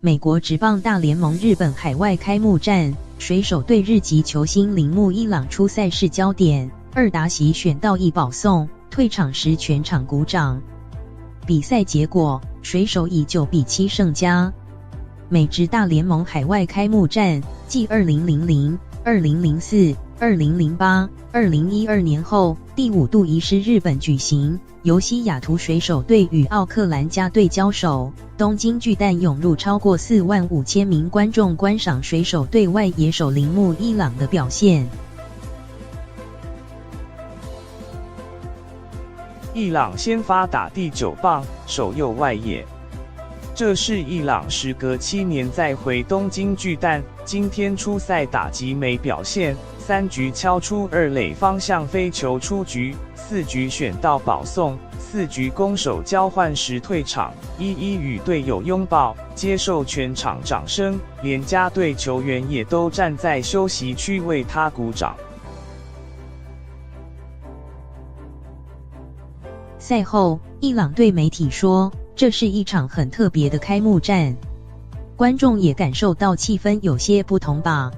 美国职棒大联盟日本海外开幕战，水手队日籍球星铃木一朗出赛是焦点，二打席选到一保送，退场时全场鼓掌。比赛结果，水手以9比7胜加。美职大联盟海外开幕战，继2000、2004、2008、2012年后，第5度移师日本举行，由西雅图水手队与奥克兰加队交手，东京巨蛋涌入超过45000名观众观赏水手队外野手铃木一朗的表现。一朗先发打第9棒，守右外野。这是一朗时隔7年再回东京巨蛋，今天出赛打击没表现，3局敲出2垒方向飞球出局，4局选到保送，4局攻守交换时退场，一与队友拥抱，接受全场掌声，连家队球员也都站在休息区为他鼓掌。赛后，一朗对媒体说，这是一场很特别的开幕战，观众也感受到气氛有些不同吧。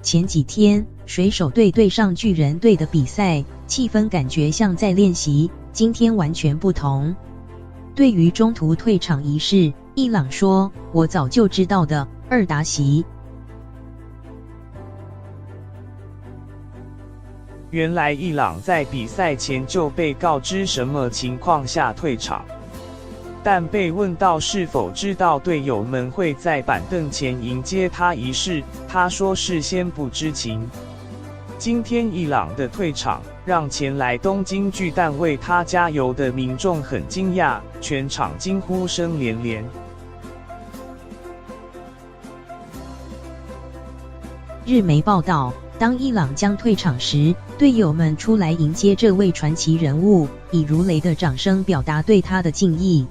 前几天，水手队对上巨人队的比赛，气氛感觉像在练习，今天完全不同。对于中途退场一事，一朗说，我早就知道的，二打席。原来一朗在比赛前就被告知什么情况下退场，但被问到是否知道队友们会在板凳前迎接他一事，他说事先不知情。今天一朗的退场，让前来东京巨蛋为他加油的民众很惊讶，全场惊呼声连连。日媒报道，当一朗将退场时，队友们出来迎接这位传奇人物，以如雷的掌声表达对他的敬意。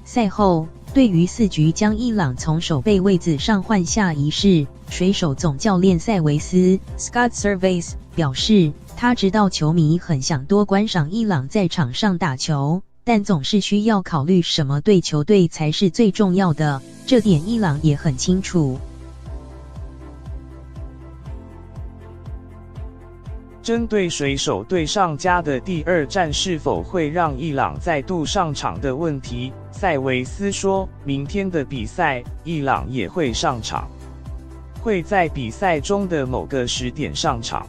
赛后，对于4局将一朗从守备位子上换下一事，水手总教练塞维斯 Scott Servais 表示，他知道球迷很想多观赏一朗在场上打球，但总是需要考虑什么对球队才是最重要的，这点一朗也很清楚。针对水手队上家的第2战是否会让一朗再度上场的问题，塞维斯说，明天的比赛，一朗也会上场，会在比赛中的某个时点上场。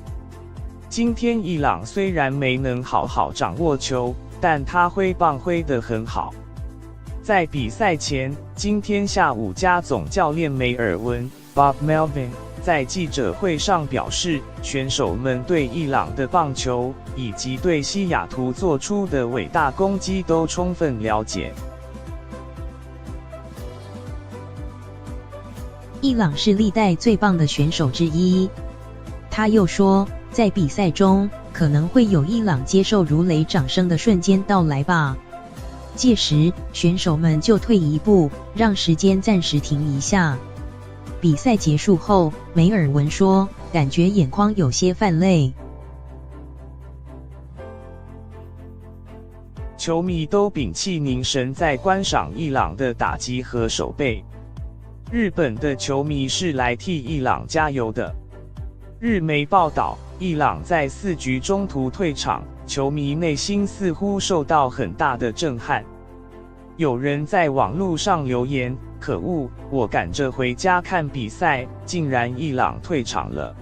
今天一朗虽然没能好好掌握球，但他挥棒挥得很好。在比赛前，今天下午加总教练梅尔文 Bob Melvin在记者会上表示，选手们对一朗的棒球以及对西雅图做出的伟大攻击都充分了解。一朗是历代最棒的选手之一。他又说，在比赛中可能会有一朗接受如雷掌声的瞬间到来吧。届时，选手们就退一步，让时间暂时停一下。比赛结束后，梅尔文说，感觉眼眶有些泛泪。球迷都屏气凝神在观赏一朗的打击和守备。日本的球迷是来替一朗加油的。日媒报道，一朗在4局中途退场，球迷内心似乎受到很大的震撼。有人在网络上留言，可恶，我赶着回家看比赛，竟然一朗退场了。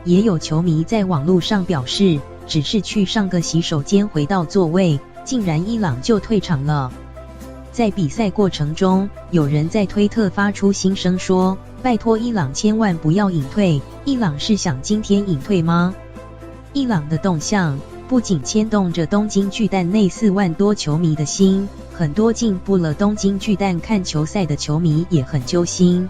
也有球迷在网络上表示，只是去上个洗手间回到座位，竟然一朗就退场了。在比赛过程中，有人在推特发出心声说，拜托一朗千万不要隐退，一朗是想今天隐退吗？一朗的动向不仅牵动着东京巨蛋内4万多球迷的心，很多进步了东京巨蛋看球赛的球迷也很揪心。